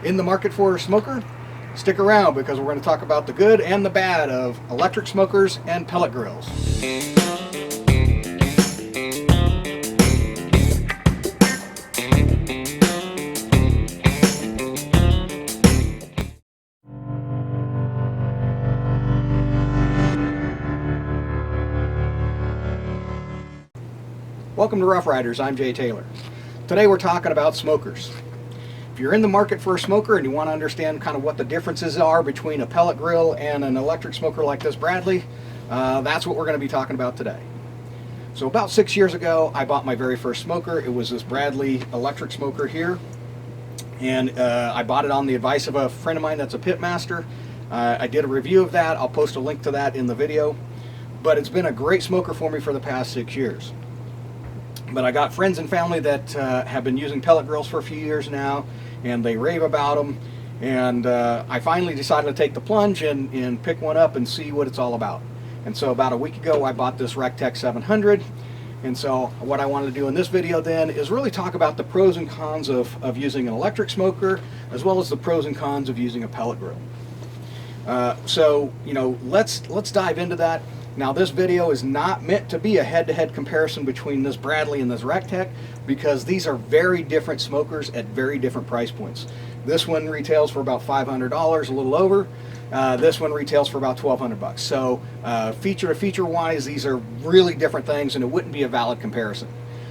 In the market for a smoker? Stick around because we're going to talk about the good and the bad of electric smokers and pellet grills. Welcome to Rough Riders, I'm Jay Taylor. Today we're talking about smokers. If you're in the market for a smoker and you want to understand kind of what the differences are between a pellet grill and an electric smoker like this Bradley, that's what we're going to be talking about today. So about 6 years ago, I bought my very first smoker. It was this Bradley electric smoker here. And I bought it on the advice of a friend of mine that's a pit master. I did a review of that. I'll post a link to that in the video. But it's been a great smoker for me for the past 6 years. But I got friends and family that have been using pellet grills for a few years now, and they rave about them. And I finally decided to take the plunge and pick one up and see what it's all about. And so about a week ago, I bought this Rec-Tec 700. And so what I wanted to do in this video then is really talk about the pros and cons of using an electric smoker, as well as the pros and cons of using a pellet grill. So, you know, let's dive into that. Now, this video is not meant to be a head-to-head comparison between this Bradley and this Rec-Tec, because these are very different smokers at very different price points. This one retails for about $500, a little over. This one retails for about $1,200. So feature to feature wise, these are really different things, and it wouldn't be a valid comparison.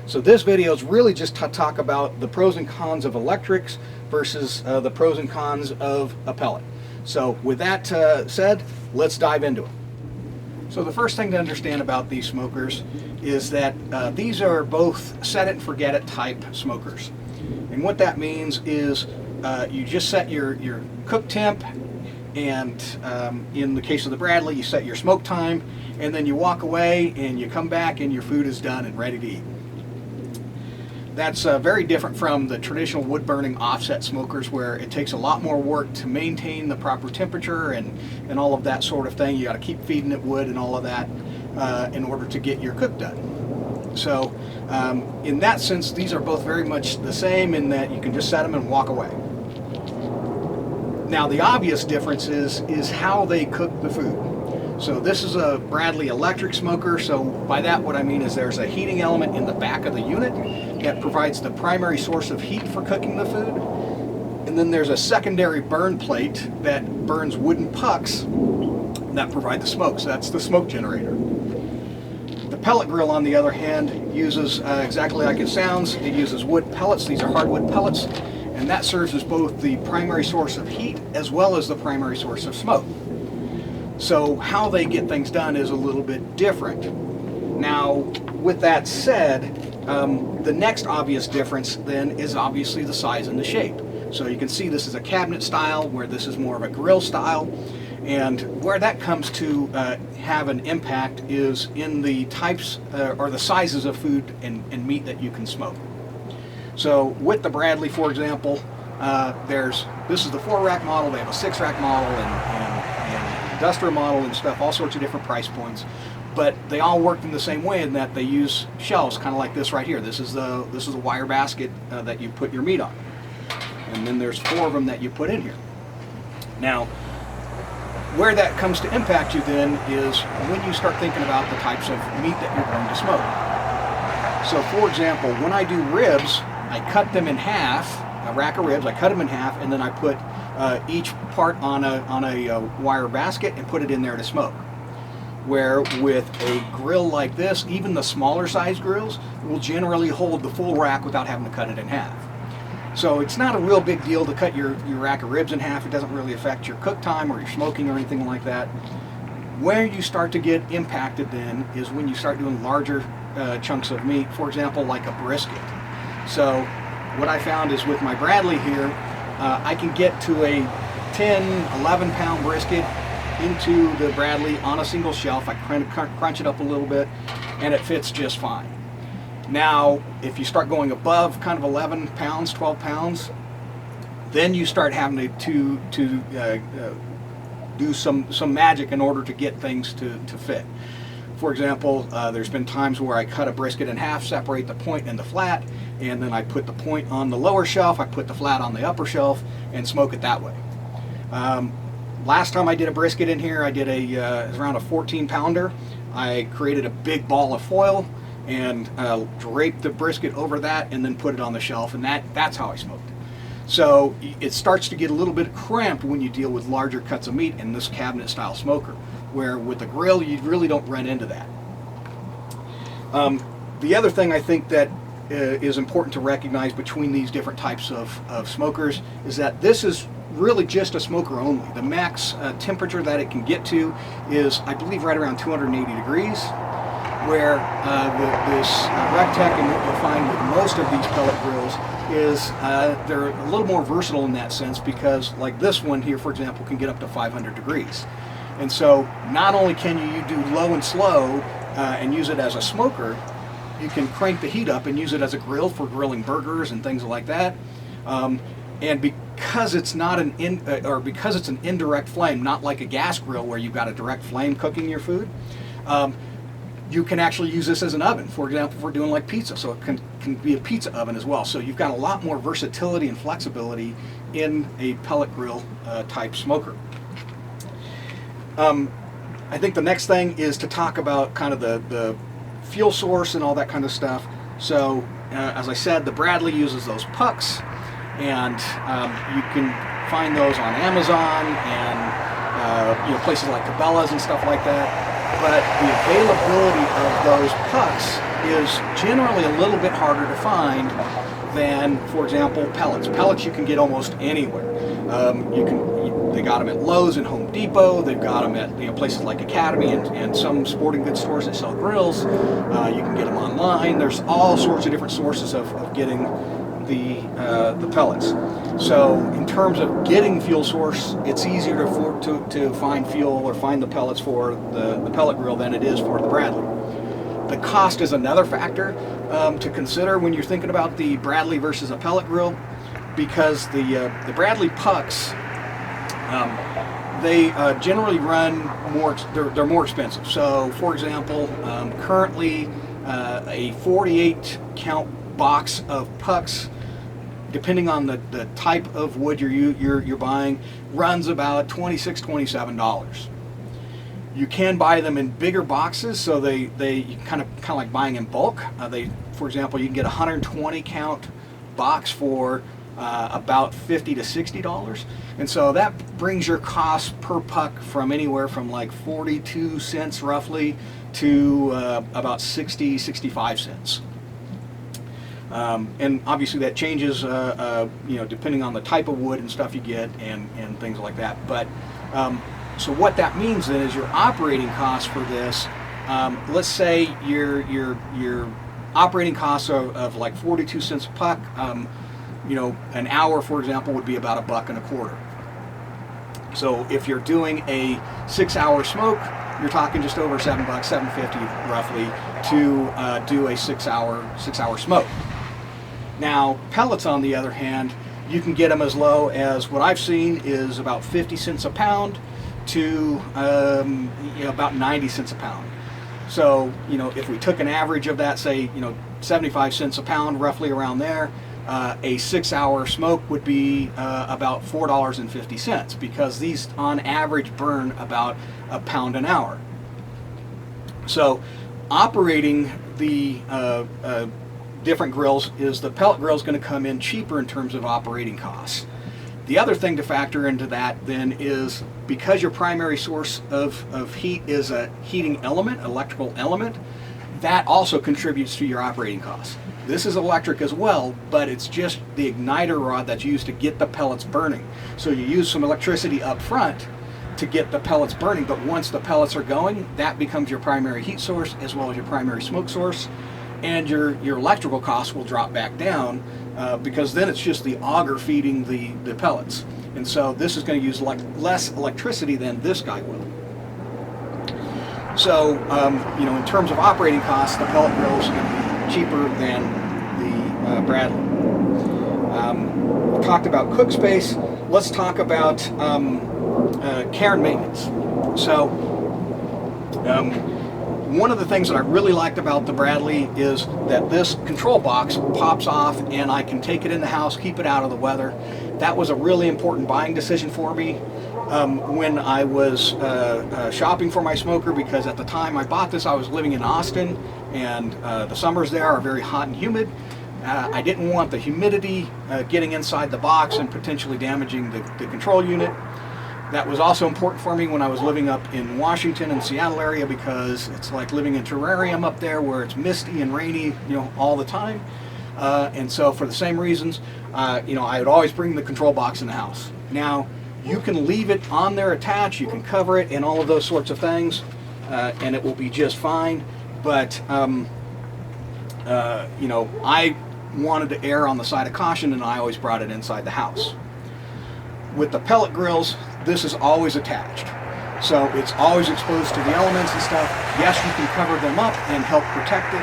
So this video is really just to talk about the pros and cons of electrics versus the pros and cons of a pellet. So with that said, let's dive into it. So the first thing to understand about these smokers is that these are both set it and forget it type smokers. And what that means is you just set your cook temp, and in the case of the Bradley, you set your smoke time, and then you walk away and you come back and your food is done and ready to eat. That's very different from the traditional wood burning offset smokers, where it takes a lot more work to maintain the proper temperature and all of that sort of thing. You got to keep feeding it wood and all of that in order to get your cook done. So in that sense, these are both very much the same in that you can just set them and walk away. Now, the obvious difference is how they cook the food. So this is a Bradley electric smoker. So by that, what I mean is there's a heating element in the back of the unit that provides the primary source of heat for cooking the food. And then there's a secondary burn plate that burns wooden pucks that provide the smoke. So that's the smoke generator. The pellet grill, on the other hand, uses exactly like it sounds. It uses wood pellets. These are hardwood pellets. And that serves as both the primary source of heat as well as the primary source of smoke. So how they get things done is a little bit different. Now, with that said, the next obvious difference then is obviously the size and the shape. So you can see this is a cabinet style, where this is more of a grill style. And where that comes to have an impact is in the types or the sizes of food and meat that you can smoke. So with the Bradley, for example, this is the 4-rack model. They have a 6-rack model and industrial model and stuff, all sorts of different price points, but they all work in the same way in that they use shelves, kind of like this right here. This is the wire basket that you put your meat on, and then there's 4 of them that you put in here. Now, where that comes to impact you then is when you start thinking about the types of meat that you're going to smoke. So, for example, when I do ribs, I cut them in half. A rack of ribs, I cut them in half, and then I put each part on a wire basket and put it in there to smoke. Where with a grill like this, even the smaller size grills will generally hold the full rack without having to cut it in half. So it's not a real big deal to cut your rack of ribs in half. It doesn't really affect your cook time or your smoking or anything like that. Where you start to get impacted then is when you start doing larger chunks of meat, for example, like a brisket. So what I found is with my Bradley here, I can get to a 10, 11 pound brisket into the Bradley on a single shelf. I crunch it up a little bit and it fits just fine. Now, if you start going above kind of 11 pounds, 12 pounds, then you start having to do some magic in order to get things to fit. for example, there's been times where I cut a brisket in half, separate the point and the flat, and then I put the point on the lower shelf, I put the flat on the upper shelf, and smoke it that way. Last time I did a brisket in here, I did it was around a 14 pounder. I created a big ball of foil and draped the brisket over that and then put it on the shelf, and that's how I smoked it. So it starts to get a little bit cramped when you deal with larger cuts of meat in this cabinet style smoker, where with the grill you really don't run into that. The other thing I think that is important to recognize between these different types of smokers is that this is really just a smoker only. The max temperature that it can get to is, I believe, right around 280 degrees, where this Rec-Tec, and what you'll find with most of these pellet grills, is they're a little more versatile in that sense, because like this one here, for example, can get up to 500 degrees. And so not only can you do low and slow and use it as a smoker, you can crank the heat up and use it as a grill for grilling burgers and things like that. And because it's not because it's an indirect flame, not like a gas grill where you've got a direct flame cooking your food, you can actually use this as an oven. For example, if we're doing like pizza, so it can be a pizza oven as well. So you've got a lot more versatility and flexibility in a pellet grill type smoker. I think the next thing is to talk about kind of the fuel source and all that kind of stuff. So as I said, the Bradley uses those pucks, and you can find those on Amazon and places like Cabela's and stuff like that. But the availability of those pucks is generally a little bit harder to find than, for example, pellets. Pellets you can get almost anywhere. They got them at Lowe's and Home Depot. They've got them at places like Academy and some sporting goods stores that sell grills. You can get them online. There's all sorts of different sources of getting the pellets. So in terms of getting fuel source, it's easier to find fuel or find the pellets for the pellet grill than it is for the Bradley. The cost is another factor to consider when you're thinking about the Bradley versus a pellet grill, because the Bradley pucks, they generally run more. They're more expensive. So, for example, currently a 48 count box of pucks, depending on the type of wood you're buying, runs about $26, $27. You can buy them in bigger boxes, so you kind of like buying in bulk. For example, you can get a 120 count box for about $50 to $60, and so that brings your cost per puck from anywhere from like 42 cents roughly to about 60, 65 cents. And obviously that changes, depending on the type of wood and stuff you get and things like that. But so what that means then is your operating costs for this. Let's say your operating costs of like 42 cents a puck. An hour, for example, would be about $1.25. So if you're doing a 6-hour smoke, you're talking just over $7, $7.50 roughly to do a 6-hour smoke. Now, pellets, on the other hand, you can get them as low as, what I've seen is about 50 cents a pound to about 90 cents a pound. So, if we took an average of that, say, 75 cents a pound, roughly around there, a 6-hour smoke would be about $4.50, because these on average burn about a pound an hour. So operating the different grills, is the pellet grill is going to come in cheaper in terms of operating costs. The other thing to factor into that then is, because your primary source of heat is a heating element, electrical element, that also contributes to your operating costs. This is electric as well, but it's just the igniter rod that's used to get the pellets burning. So you use some electricity up front to get the pellets burning, but once the pellets are going, that becomes your primary heat source as well as your primary smoke source, and your electrical costs will drop back down because then it's just the auger feeding the pellets. And so this is going to use less electricity than this guy will. So, in terms of operating costs, the pellet grill is going to be cheaper than the Bradley. We talked about cook space. Let's talk about care and maintenance. So, one of the things that I really liked about the Bradley is that this control box pops off and I can take it in the house, keep it out of the weather. That was a really important buying decision for me when I was shopping for my smoker, because at the time I bought this I was living in Austin, and the summers there are very hot and humid. I didn't want the humidity getting inside the box and potentially damaging the control unit. That was also important for me when I was living up in Washington and Seattle area, because it's like living in terrarium up there where it's misty and rainy, all the time. And so for the same reasons, I would always bring the control box in the house. Now, you can leave it on there attached, you can cover it and all of those sorts of things, and it will be just fine. But, I wanted to err on the side of caution, and I always brought it inside the house. With the pellet grills, this is always attached. So it's always exposed to the elements and stuff. Yes, you can cover them up and help protect it,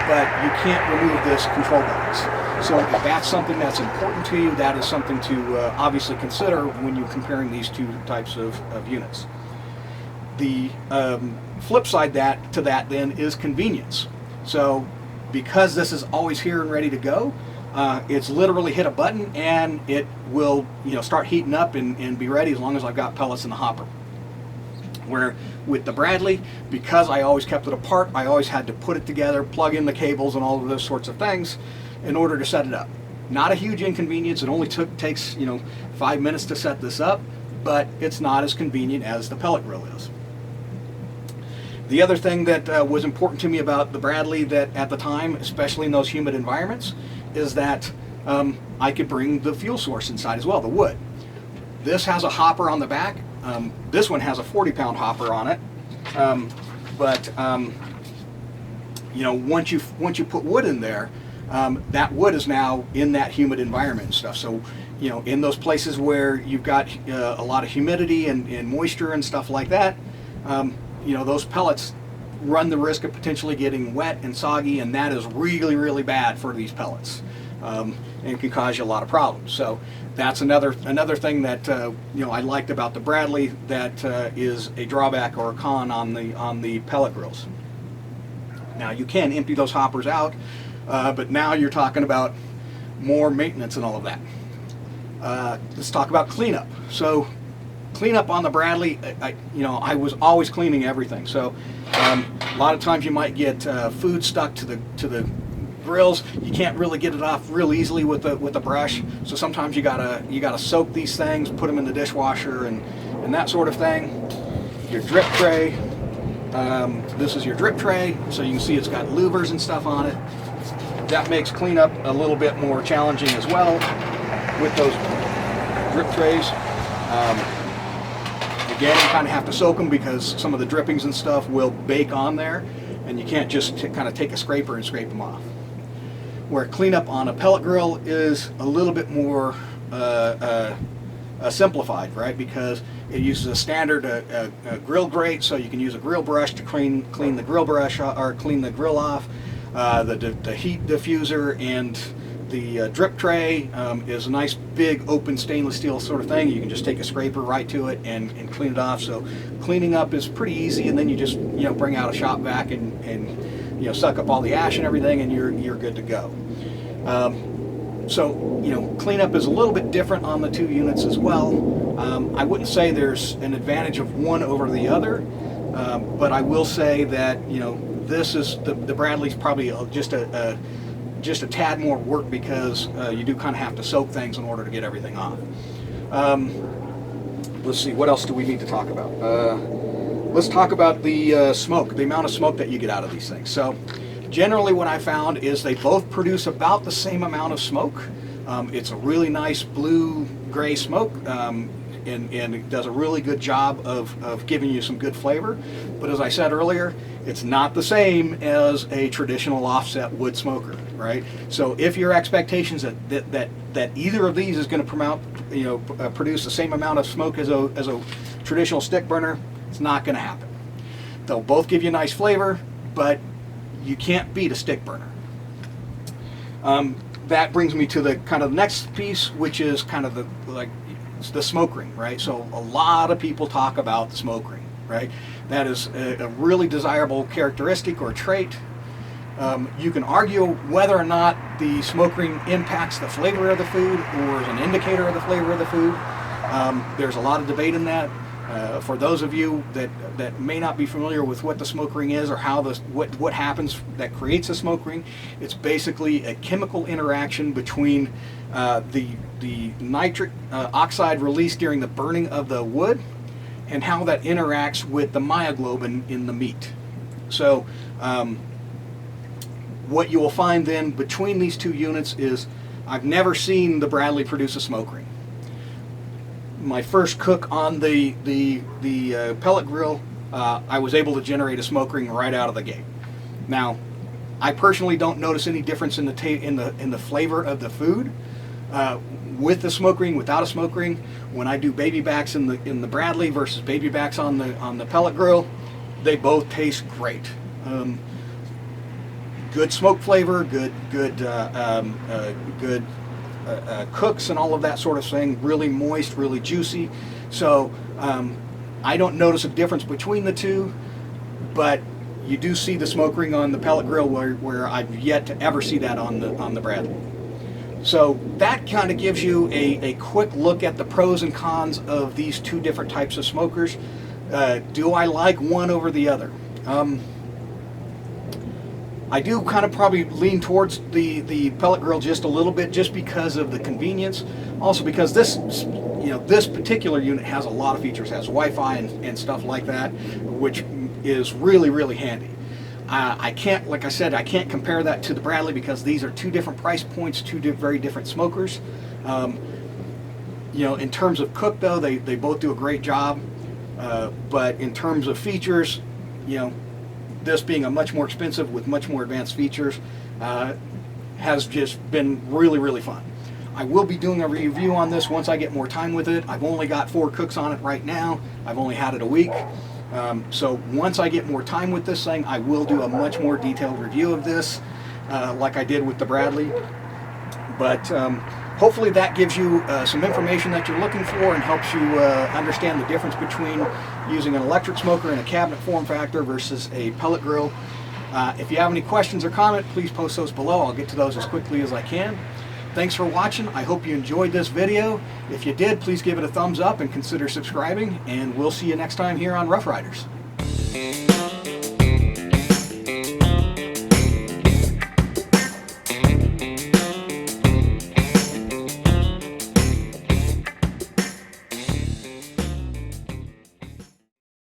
but you can't remove this control box. So if that's something that's important to you, that is something to obviously consider when you're comparing these two types of units. The flip side to that then is convenience. So because this is always here and ready to go, it's literally hit a button and it will start heating up and be ready as long as I've got pellets in the hopper. Where with the Bradley, because I always kept it apart, I always had to put it together, plug in the cables and all of those sorts of things in order to set it up. Not a huge inconvenience. It only takes 5 minutes to set this up, but it's not as convenient as the pellet grill is. The other thing that was important to me about the Bradley that at the time, especially in those humid environments, is that I could bring the fuel source inside as well, the wood. This has a hopper on the back. This one has a 40-pound hopper on it. Once you put wood in there, that wood is now in that humid environment and stuff. So, in those places where you've got a lot of humidity and moisture and stuff like that, those pellets run the risk of potentially getting wet and soggy, and that is really, really bad for these pellets, and can cause you a lot of problems. So that's another thing that I liked about the Bradley that is a drawback or a con on the pellet grills. Now you can empty those hoppers out, but now you're talking about more maintenance and all of that. Let's talk about cleanup. So cleanup on the Bradley, I was always cleaning everything. So a lot of times you might get food stuck to the grills. You can't really get it off real easily with a brush. So sometimes you gotta soak these things, put them in the dishwasher and that sort of thing. Your drip tray. This is your drip tray, so you can see it's got louvers and stuff on it. That makes cleanup a little bit more challenging as well with those drip trays. Again, you kind of have to soak them because some of the drippings and stuff will bake on there, and you can't just kind of take a scraper and scrape them off. Where cleanup on a pellet grill is a little bit more simplified, right? Because it uses a standard grill grate, so you can use a grill brush to clean the grill brush or clean the grill off. The heat diffuser and the drip tray is a nice big open stainless steel sort of thing. You can just take a scraper right to it and clean it off. So cleaning up is pretty easy, and then you just bring out a shop vac and suck up all the ash and everything, and you're good to go. So cleanup is a little bit different on the two units as well. I wouldn't say there's an advantage of one over the other, but I will say that this is the Bradley's probably just a tad more work because you do kind of have to soak things in order to get everything off. Let's see, what else do we need to talk about? Let's talk about the smoke, the amount of smoke that you get out of these things. So generally what I found is they both produce about the same amount of smoke. It's a really nice blue-gray smoke, and it does a really good job of giving you some good flavor. But as I said earlier, it's not the same as a traditional offset wood smoker, right? So if your expectations that either of these is going to produce the same amount of smoke as a traditional stick burner, it's not going to happen. They'll both give you a nice flavor, but you can't beat a stick burner. That brings me to the kind of next piece, which is kind of the smoke ring, right? So a lot of people talk about the smoke ring. right? That is a really desirable characteristic or trait. You can argue whether or not the smoke ring impacts the flavor of the food or is an indicator of the flavor of the food. There's a lot of debate in that. For those of you that may not be familiar with what the smoke ring is or how what happens that creates a smoke ring, it's basically a chemical interaction between the nitric oxide released during the burning of the wood and how that interacts with the myoglobin in the meat. So what you will find then between these two units is I've never seen the Bradley produce a smoke ring. My first cook on the pellet grill, I was able to generate a smoke ring right out of the gate. Now, I personally don't notice any difference in the flavor of the food with the smoke ring, without a smoke ring. When I do baby backs in the Bradley versus baby backs on the pellet grill, they both taste great. Good smoke flavor, good cooks and all of that sort of thing. Really moist, really juicy. So I don't notice a difference between the two, but you do see the smoke ring on the pellet grill where I've yet to ever see that on the Bradley. So that kind of gives you a quick look at the pros and cons of these two different types of smokers. Do I like one over the other? I do kind of probably lean towards the pellet grill just a little bit, just because of the convenience. Also because this particular unit has a lot of features, has Wi-Fi and stuff like that, which is really, really handy. I can't, like I said, I can't compare that to the Bradley because these are two different price points, two very different smokers. In terms of cook though, they both do a great job. But in terms of features, this being a much more expensive with much more advanced features has just been really, really fun. I will be doing a review on this once I get more time with it. I've only got 4 cooks on it right now. I've only had it a week. So once I get more time with this thing, I will do a much more detailed review of this like I did with the Bradley. But hopefully that gives you some information that you're looking for and helps you understand the difference between using an electric smoker in a cabinet form factor versus a pellet grill. If you have any questions or comments, please post those below. I'll get to those as quickly as I can. Thanks for watching. I hope you enjoyed this video. If you did, please give it a thumbs up and consider subscribing, and we'll see you next time here on Rough Riders.